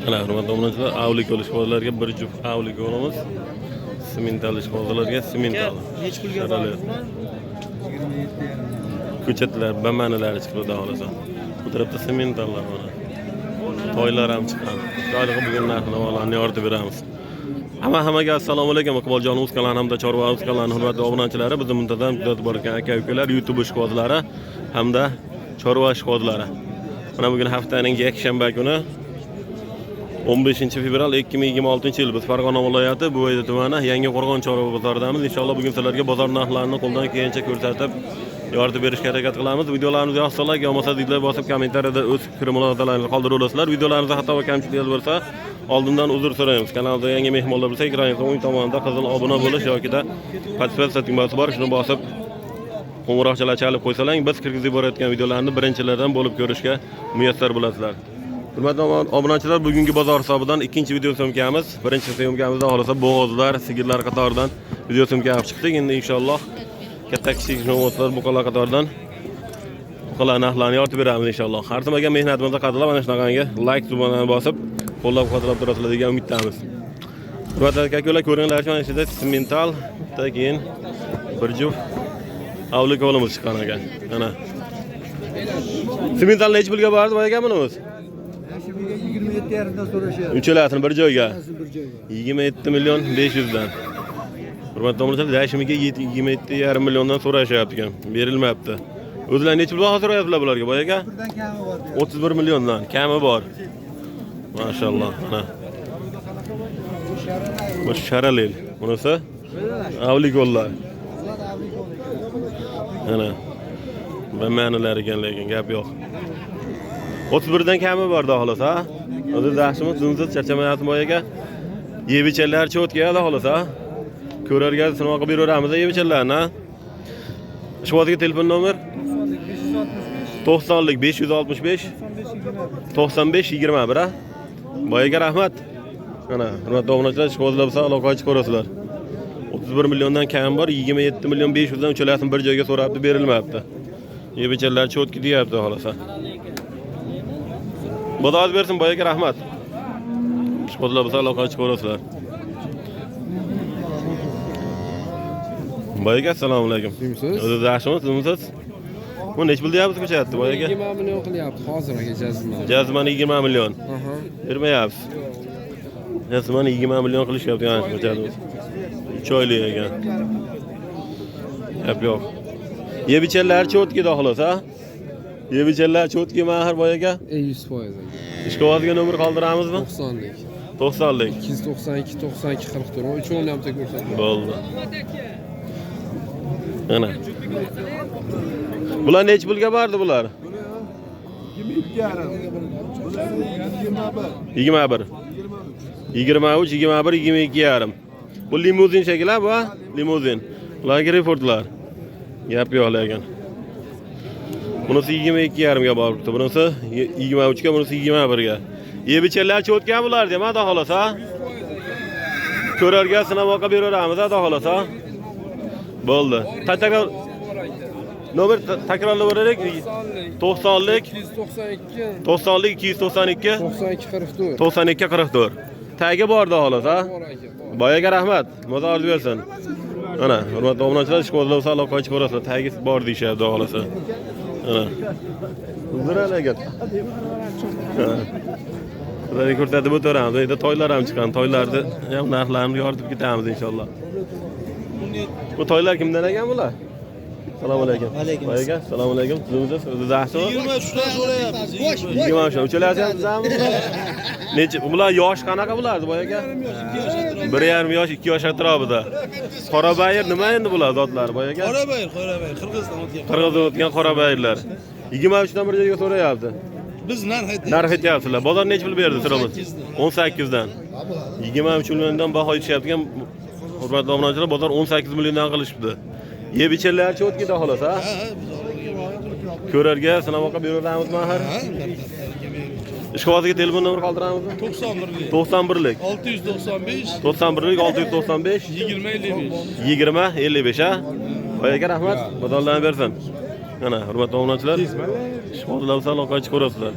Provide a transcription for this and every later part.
Ana hurmatli obunachilar, avlik olishqozlarga bir juft avlik olamiz. Simental ishqozlarga simental. Necha pulga bordi bular? Ko'chatlar, bamanalari chiqadi xohlasan. Bu tarafda simentallar bor. Toylar ham chiqqan. Toylarga bugun narx-navolarni yoritib beramiz. Hammaga assalomu alaykum. Iqboljon o'z kanali hamda Chorva o'z kanali hurmatli obunachilari, bizni muntazam kuzatib borgan aka-ukalar, YouTube ishqozlari hamda Chorva ishqozlari. Mana bugun haftaning yakshanba kuni 15 fevral 2026-yil biz Farg'ona viloyati Bo'yda tumani Yangiqo'rg'on Chorva bozoridamiz. Inshaalloh bugun sizlarga bozor narxlarini qo'ldan kelgancha ko'rsatib yoritib berishga harakat qilamiz. Videolarimizni yoqsa, yoqmasa sizlar bosib kommentariyada o'z fikr mulohazalaringizni qoldirib o'tasizlar. Videolarimizda xato va kamchiliklar bo'lsa, oldindan uzr so'raymiz. Kanalda yangi mehmonlar bo'lsa, ekraningizda o'ng tomonda qizil obuna bo'lish yoki podpisatsiya tugmasi bor, shuni bosib qo'ng'iroqchalar chalib qo'ysalang, biz kirgizib borayotgan videolarni birinchilardan bo'lib ko'rishga muyassar bo'lasizlar. Hurmatli obunachilar, bugungi bozor hisobidan ikkinchi video syomkamiz. Birinchi syomkamizda xohlasa bo'g'ozlar, sigirlar qatoridan video syomka olib chiqdik. Endi inshaalloh katta kichik no'g'otlar buqalar qatoridan buqalar narxlarini yoritib beramiz inshaalloh. Har nimaga mehnatimizni qadrlab, mana shunaqangi like tugmasini bosib, qo'llab-quvvatlab turasizlar degan umiddamiz. Hurmatli aka-ukalar, ko'ringlarchi, mana shunda simental, keyin bir juft avlik olamiz chiqqan ekan. Mana simental necha pulga bordi boya ekanimiz? 27,5 dan so'rashyapti. Uchalasini bir joyga. 27 million 500 dan. Hurmatli obunachilar, dashimiga 27,5 milliondan so'rashyapti ekan. Berilmayapti. O'zlar necha pul baho so'rayaptilar bularga boya aka? Birdan kami bor. 31 milliondan kami bor. Maşallah. Mana. Bu sharalel. Bunisi avlik gollar. Ana. Ben ma'nolar ekan, lekin gap yo'q. 31 dan kami bor da xolos, ha? O'zi dashimiz zumzut charchamayapti boyaga. Yebichanlar cho'tga xolos, ha? Ko'rarga sinov qilib beramiz yebichanlarni. Shuvozga telefon nomer 90lik 565 95 21, ha? Boyaga rahmat. Mana hurmatli obunachilar, shuvozlar bo'lsa aloqa chiqarasizlar. 31 milliondan kam bor, 27 million 500 dan uchalasini bir joyga so'rabdi, berilmayapti. Yebichanlar cho'tki deyapti xolasa. Xudo bersin boyaga rahmat. Shuvozlar bo'lsa aloqa chiqarasizlar. Boyaga assalomu alaykum. O'zi yaxshimi, sizmisiz? Bu nech pul deyapsiz ko'chatdi boyaga? 20 million qilyapti hozir aka jazmani. Jazmani 20 million. Bermayapsiz. Jazmani 20 million qilishyapti yani ko'chatimiz. 3 oylik ekan. Gap yo'q. Yebichanlar cho'tkiga xolos, ha? Yebichanlar cho'tki mahar boyaga? 100%. Ishqovozga nomer qoldiramizmi? 90lik. 90lik. 292 92 44. Uchovni ham ko'rsatdim. Bo'ldi. Ana. Bular nech pulga bordi bular? 21. 23, 21, 22 yarim. Bu limuzin shekilli bu, limuzin. Ularga Refordlar. Gap yo'q lekin. Bunisi 22 yarimga boribdi. Bunisi 23 ga, bunisi 21 ga. Yebichanlar cho'tgan bular dema, da xolos, ha? Ko'rarga sinab oqa beramiz, da xolos, ha? Bo'ldi. Tatakar nomer takrorlab o'raylik. 90lik 292 90lik 292 92 44. 92 44. Tagi bordi xolos, ha? Boyaga rahmat. Mozor bersin. Ana, hurmatli obunachilar, ishqozlar bo'lsa aloqa chiqarasizlar. Tagi bor deyshapti xolasa. Ana. Uzralagan. Ularni ko'rsatib o'tiramiz. Endi toylar ham chiqqan. Toylarni ham narxlarini yoritib ketamiz inshaalloh. Bu toylar kimdan ekan bular? Assalomu alaykum. Alaykum. Assalomu alaykum. Sizimiz o'zi yaxshimi? 23 dan so'rayapmiz. 23 dan. Uchalasi ham sizami? Necha? Bular yosh qanaqa bulardi boyaga? 1,5 yosh, 2 yosh atrofida. Qorabayir nima endi bular zotlari boyaga? Qorabayir, Qirg'izdan o'tgan. Qirg'izdan o'tgan qorabayirlar. 23 dan bir joyga so'rayapti. Biz narx aytyapsizlar. Bozor necha pul berdi so'ramiz? 18 dan. 23 milliondan baho aytishyapti. Hurmatli obunachilar, bozor 18 milliondan qilishibdi. Yebichanlar cho'tkida xolos, ha? Ko'rarga sinavoqa beramiz mahar. Ishqovozga telefon nomer qoldiramizmi? 91lik. 91lik. 695 91lik 695 20 55. 20 55, ha? Boyaga rahmat. Xudolarni bersin. Mana hurmatli obunachilar, ishqozlar bo'lsa aloqa chiqarasizlar.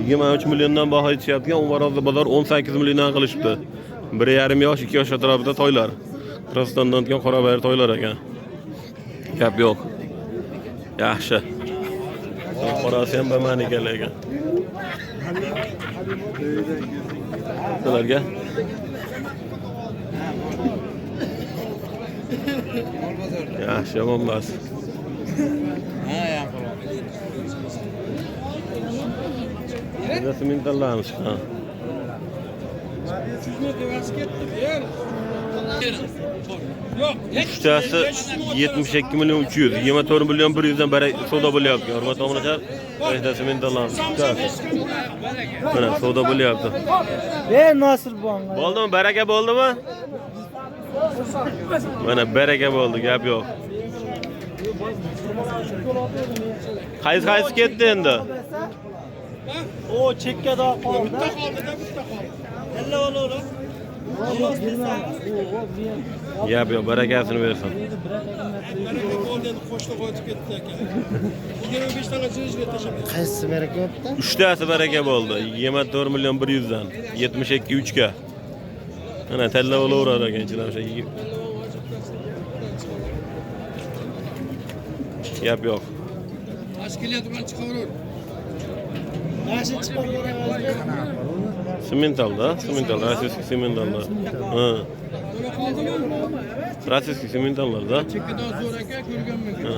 23 milliondan baho aytishyapti. Umarozda bozor 18 milliondan qilishibdi. 1,5 yosh, 2 yosh atrofida to'ylar. Qirg'izistondan o'tgan qorabayir to'ylar ekan. Gap yo'q. Yaxshi. Qorasi ham bamani ekan. Sizlarga yaxshi emas. Nasıl mintallarmış ha? Uchtasi 72 milyon 300, 24 milyon 100'dan beri savdo bo'lyapti. Hurmatli obunachilar, uchtasi mintallarmış. Mana savdo bo'lyapti. Nasıl bu anlar? Bo'ldimi? Baraka bo'ldimi? Mana baraka bo'ldi, gap yo'q. Qaysi ketdi endi? O çekke daha kaldı. Elle olur. Gap yo'q, barakasini bersin. Qaysi beraka yaptı? Uchtasi baraka bo'ldi. 24 milyon 100 dan 72 3 ga. Mana talla bo'laverar ekanchilar o'sha. Gap yo'q. Tashkiliyatdan chiqaverur. Nasıl çıkarıyor? Simentalda, rossiyskiy simentallar. Ha. Rossiyskiy simentallarda. Chekkadan zo'r aka ko'rganman. Ha.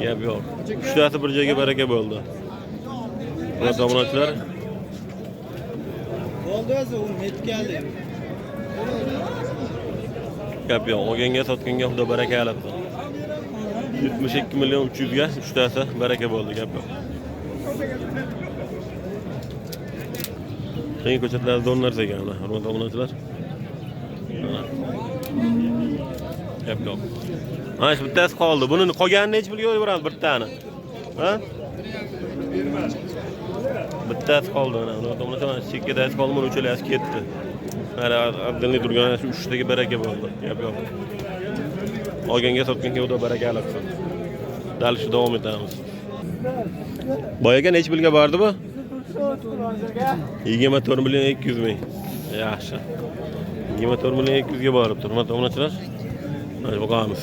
Gap yo'q. Uchtasi bir joyga baraka bo'ldi. Hurmatli obunachilar, Oldu o'zi u net geldi. gap yo'q. Olganga sotganga xudo baraka alibdi. 72 milyon 300 ga uchtasi baraka bo'ldi, gap yo'q. Keyingi ko'chatlar zo'r narsa ekan, hurmatli obunachilar. Gap yo'q. Mana shu bittasi qoldi. Buni qolganini hech pulga yuboramiz bittani. Ha? Bittasi qoldi mana. Hurmatli obunachilar, chekkadasi qoldi, buni uchalasi ketdi. Mana abdinli turgan shu uchtagi baraka bo'ldi. Gap yo'q. Olganga sotganga xudo baraka alibsin. Dal shu davom etamiz. Boyaga necha pulga bordi bu? 24 milyon 200 ming. Yaxshi. 24 milyon 200 ga boribdi. Hurmatli obunachilar. Mana boqamiz.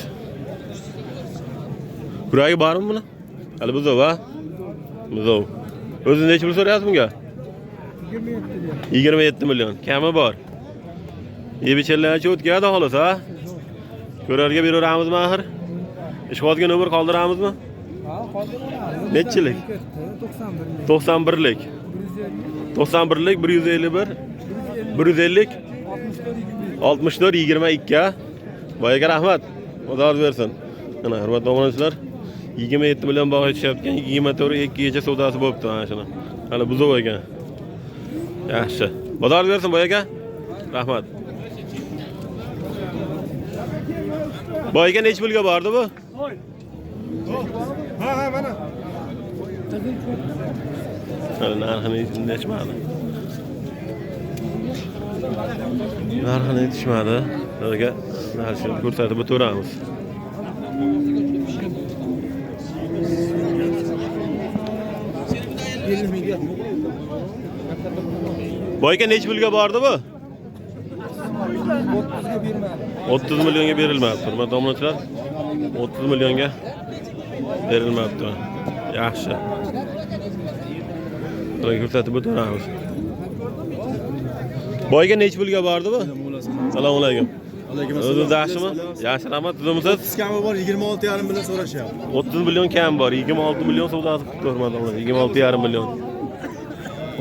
Kuragi bormi buni? Hali buzov, ha? Buzov. O'zi necha pul so'rayapsiz bunga? 27 milyon. Kami bor. Yebichillarcha o'tkadi xolos, ha? Ko'rarga beraveramizmi axir? Ishxozga nomer qoldiramizmi? Nechilik? 91lik. 91lik 151 150 64 22 ha? Boyaga rahmat. Xudo bersin. Mana hurmatli obunachilar, 27 million baho aytishyapti. 24 2 gacha savdosi bo'libdi mana shuni. Hali buzov ekan. Yaxshi. Xudo bersin boyaga. Rahmat. Boyaga necha pulga bordi bu? Ha mana. Narxini aytishmadi. Narxini aytishmadi. Sizlarga narxini ko'rsatib o'tiramiz. Boyga necha pulga bordi bu? 30 millionga berilmabdi. Hurmatli obunachilar, 30 millionga berilmabdi. Yaxshi. Sizlarga ko'rsatib o'tiramiz. Boyga necha pulga bordi bu? Assalomu alaykum. O'zingiz yaxshimi? Yaxshi, rahmat. O'zimsiz? Kami var 26,5 milyon so'rashyapti. 30 milyon kam bor. 26 milyon savdosi qilib hurmatli obunachilar. 26,5 milyon.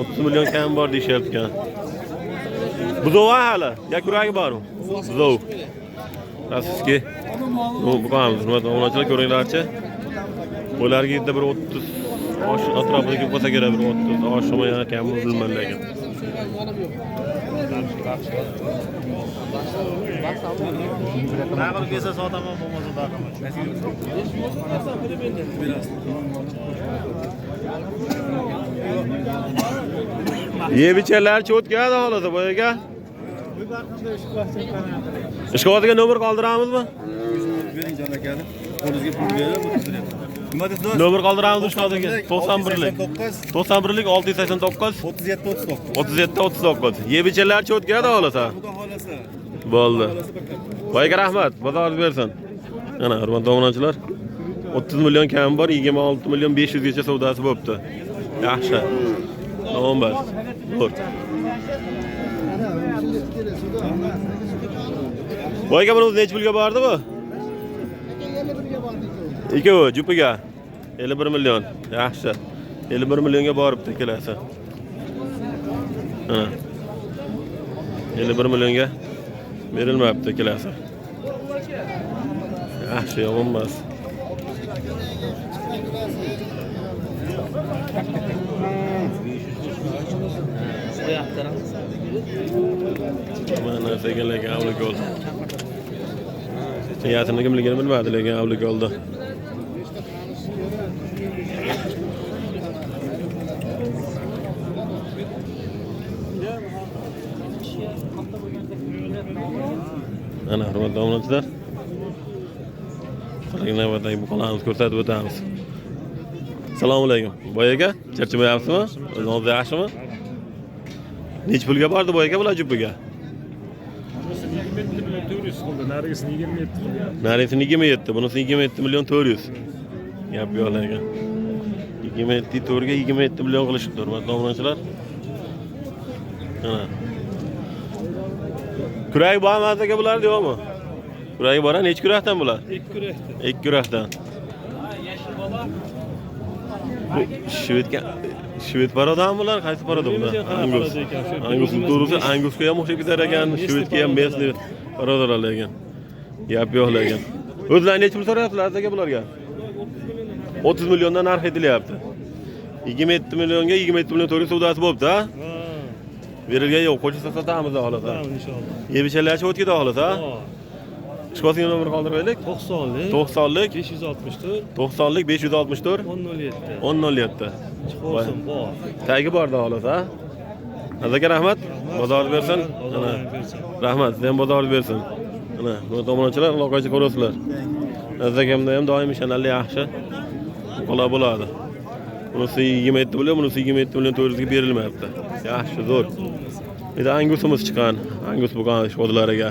30 milyon kam bor deyishyapti. Buzov hali. Yakuragi bormi? Buzov. Rassiski. Bu qamiz. Hurmatli obunachilar, ko'ringlarchi. Bularga yetdi bir 30 osh atrofida bo'lsa kerak, bir 30 oshmi yana kam bilmayman lekin. Naql kelsa sotaman, bo'lmasa baqaman. Yebichalar cho'tkadi holida boyaga. Ishqotiga nomer qoldiramizmi? Bering jon akani. Qo'lingizga pul berib o'tirib. Nima deysiz do'st? Nomer qoldiramiz ushqadiga. 91lik. 91lik 689 37 39. 37 39. Yebichalar cho'tgada olasa. Xudo xolasa. Bo'ldi. Voyga rahmat. Bozor bersin. Ana hurmatli obunachilar. 30 million kam bor, 26 million 500 gacha savdosi bo'pti. Yaxshi. Tamam bas. Dur. Voyga buni necha pulga bordi bu? Ikkovi jupiga 51 million. Yaxshi. 51 millionga boribdi kelasi. Ha. 51 millionga berilmayapti kelasi. Yaxshi, yomon emas. Mana sekinlik avlik oldu. Niyatini kimligini bilmadi, lekin avlik oldu. Ana hurmatli obunachilar. Qarang navbatdagi bu qolamiz ko'rsatib o'tamiz. Assalomu alaykum. Boyaga charchamayapsizmi? O'zingiz yaxshimi? Necha pulga bordi boyaga bular jupiga? Narigisini 27 million. Narisini 27, bunisi 27 million 400. Gap yo'q lekin. 27 to'rga 27 million qilishibdi, hurmatli obunachilar. Ana. Kurak bormasiga bular yo'qmi? Kuragi bor, necha kurakdan bular? 2 kurakdan. 2 kurakdan. Bu Shved parodan bular, qaysi paroda bular? Angus. Angus to'g'risi Angusga ham o'xshab ketar ekan, Shvedga ham mesli parodalar lekin. Gap yo'q lekin. O'zlari necha pul so'rayaptilar aka bularga? 30 milliondan narx aytilyapti. 27 millionga 27 million to'g'ri savdosi bo'pti, ha? Berilgan yo'q, qo'shsa sotamiz xohlasa. Inshaalloh. Yebichalarcha o'tgida xohlasa. Shikosingiz nomer qoldiraylik. 90lik 90lik 564 90lik 564 1007. 1007. Chiqolsin bor. Tagi borda xohlasa. Aka rahmat. Bozor bersin. Ana. Rahmat, sizga bozor bersin. Ana, bu tomonchilar aloqachi ko'rasizlar. Azakamda ham doim ishonarli yaxshi. Qo'la bo'ladi. Bunisi 27 million, bunisi 27 million 400 ga berilmayapti. Yaxshi, zo'r. Endi Angusimiz chiqqan. Angus bo'lgan shodlariga.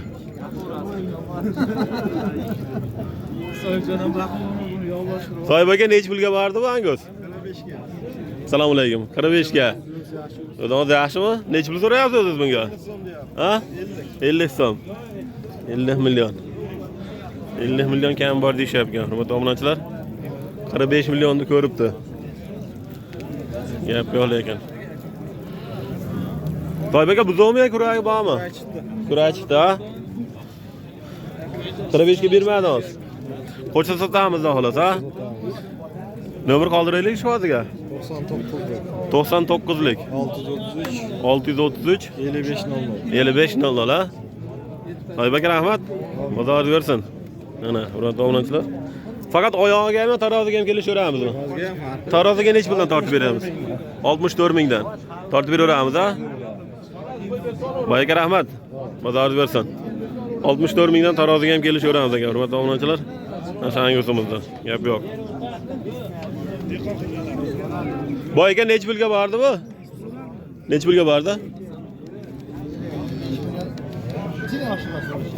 Soyib aka necha pulga bordi bu Angus? 45 ga. Assalomu alaykum. 45 ga. O'zingiz yaxshimi? Necha pul so'rayapsiz siz bunga? Ha? 50 so'm. 50 million. 50 million kam bor deyishyapti, hurmatli obunachilar. 45 millionni ko'ribdi. Gap yo'q lekin. Soyib aka buzovmi yo kuragi bormi? Kuragi chiqdi, ha? 45 ga bermadingiz. Qo'shsa sotamiz xohlasa. Nomer qoldiraylik shu hozirga. 99lik 633 5500 ha. Soyibaka rahmat. Bozor bersin. Mana hurmatli obunachilar. Faqat oyog'iga ham taroziga ham kelishaveramizmi? Taroziga necha puldan tortib beramiz? 64 mingdan. Tortib beraveramiz, ha? Boyaka rahmat. Bozor bersin. 64 mingdan taroziga ham kelishaveramiz aka, hurmatli obunachilar. Sangusimizda. Gap yo'q. Boyaka necha pulga bordi bu? Necha pulga bordi?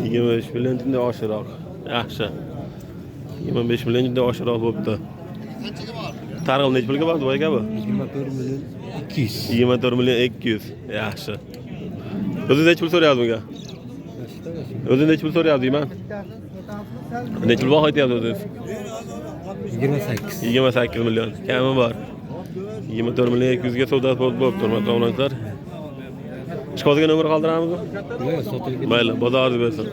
25 milliondan oshiqroq. Yaxshi. 25 milliondan oshiqroq bo'pti. Targ'il necha pulga bordi boyaka bu? 24 million 200. 24 million 200. Yaxshi. O'zingiz necha pul so'rayapsiz bunga? O'zingiz necha pul so'rayapsiz deyman? Necha pul baho aytyapsiz o'zingiz? 28. 28 million. Kami bor. 24 million 200 ga savdo bo'libdi, hurmatli obunachilar. Chiqadigan nomer qoldiramizmi? Yo'q, sotilgan. Mayli, bozorni bersin.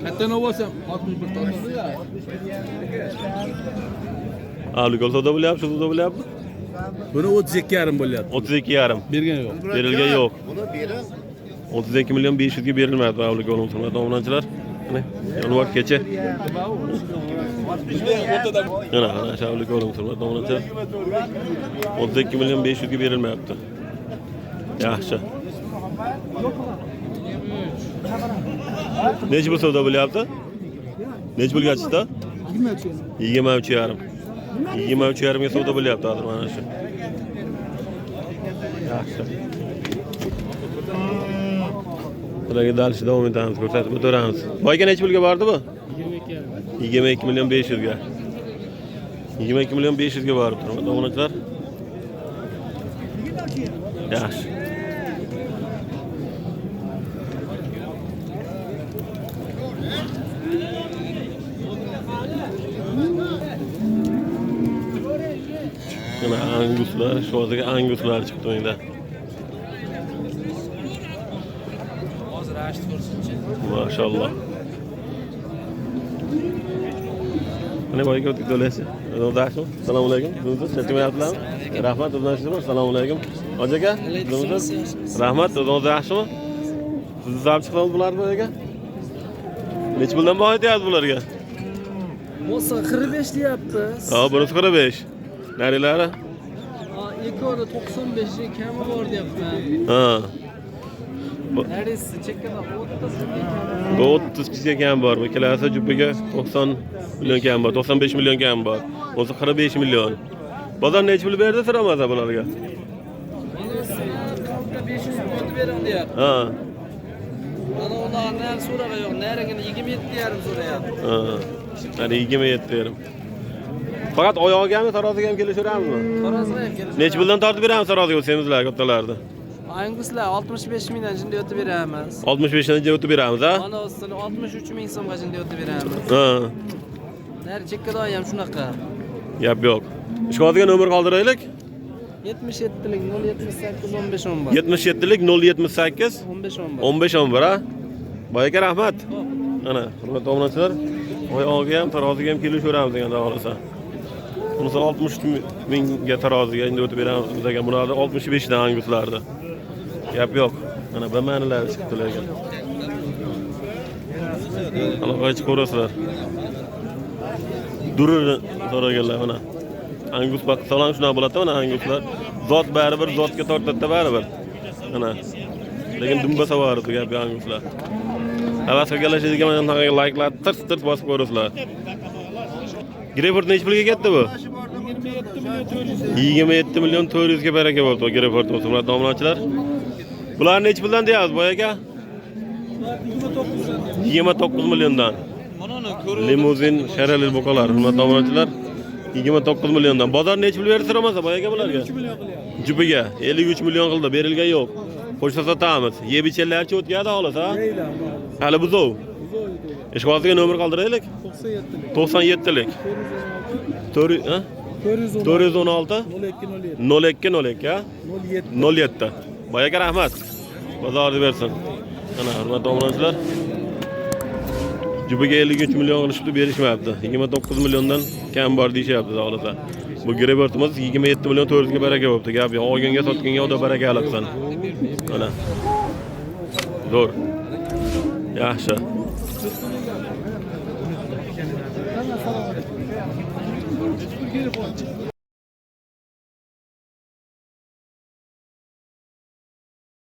Katta olsam 61 tona. Avlikol savdo bo'lyapti, savdo bo'lyapti. Buni 32,5 bo'lyapti. 32,5. Bergan yo'q. Berilgan yo'q. 32 million 500 ga berilmayapti avlikol, hurmatli obunachilar. Mana yanvar kecha. Ana shavlik o'rim hurmatli obunachilar. 32 million 500 ga berilmayapti. Yaxshi. Necha pul savdo bo'lyapti? Necha pulga chiqdi? 23,5. 23,5 ga savdo bo'lyapti hozir mana shu. Yaxshi. Bularga dalishda davom etamiz, ko'rsatib o'tiramiz. Boyga necha pulga bordi bu? 22 million 500 ga. 22 million 500 ga borib turibdi, obunachilar. Yaxshi. Mana anguslar, shu hozirga anguslar chiqdi endi. Hozir ashit ko'rsinchi. Maşallah. Mana boyga o'tib do'lasi. Rahmat. Assalomu alaykum. Do'stlar, chatmayapsizlarmi? Rahmat, o'zlaringizmi? Assalomu alaykum. Hoji aka, rahmat, o'zingiz yaxshimi? Siz zab chiqdingiz bularga aka? Nech puldan baho aytyapsiz bularga? Bo'lsa 45 deyapmiz. Ha, bunisi 45. Narilari? Ikkovi 95 ga kami bor deyapman. Ha. Neresi chekkada 30 30 kishi kam bor. Bu kelasi jupiga 90 million kam bor, 95 million kam bor. Bo'lsa 45 million. Bozor necha pul berdi so'ramasa bularga? Bunisi 500 million bering deyapti. Ha. Mana ulardan so'raga yo'q, narigini 27,5 so'rayapti. Ha. Hadi 27 yerim. Faqat oyog'iga ham taroziga ham kelishaveramizmi? Taroziga ham kelishadi. Necha puldan tortib beramiz taroziga semizlar kattalarni? Anguslar 65 mingdan jinda o'tib beramiz. 65 dan o'tib beramiz, ha? Mana o'zini 63 ming so'mga jinda o'tib beramiz. Ha. Nari chekkada ham shunaqa. Gap yo'q. Ishqodiga nomer qoldiraylik. 77lik 078 15 10 bor. 77lik 078 15 10 bor. 15 10 bor, ha? Boyaka rahmat. Ana, hurmatli obunachilar, oyog'iga ham taroziga ham kelishaveramiz deganda xolasa. Bunisi 60 mingga taroziga endi o'tib beramiz degan. Bularda 65 dan anguslarda. Gap yo'q. Mana bu ma'nolar chiqdilar ekan. Aloqaga chiqib ko'rasizlar. Durni so'raganlar mana. Angus bak salon shunaqa bo'ladi mana anguslar. Zot baribir zotga tortadi baribir. Mana. Lekin dumba savardi gap anguslar. Havas qilganlar mana like'lar tirt bosib ko'rasizlar. Greyford necha pulga ketdi bu? 27 million 400 ga baraka bo'ldi Greyford o'zi. Hurmatli obunachilar. Bular necha puldan deyapsiz boy aka? 29 milliondan. Limuzin sharali boqalar, hurmatli obunachilar. 29 milliondan. Bozor necha pul berdi so'ramasa boy aka bularga? 3 million qilyapti. Jupiga 53 million qildi, berilgan yo'q. Qo'shsa sotamiz. Yebichellarcha o'tgadi xolasa. Hali buzov. Ishqodiga nomer qoldiraylik. 97lik. 416 02 ha? 07. Boyaga rahmat. Bozorni bersin. Ana hurmatli obunachilar. Jupiga 53 million qilishibdi, berishmayapti. 29 milliondan kam bor deyishyapti xolasa. Bu Greyfordimiz 27 million 400 ga baraka bo'libdi. Gap yo'q. Olganga sotganga xudo baraka alibsan. Mana. Zo'r. Yaxshi.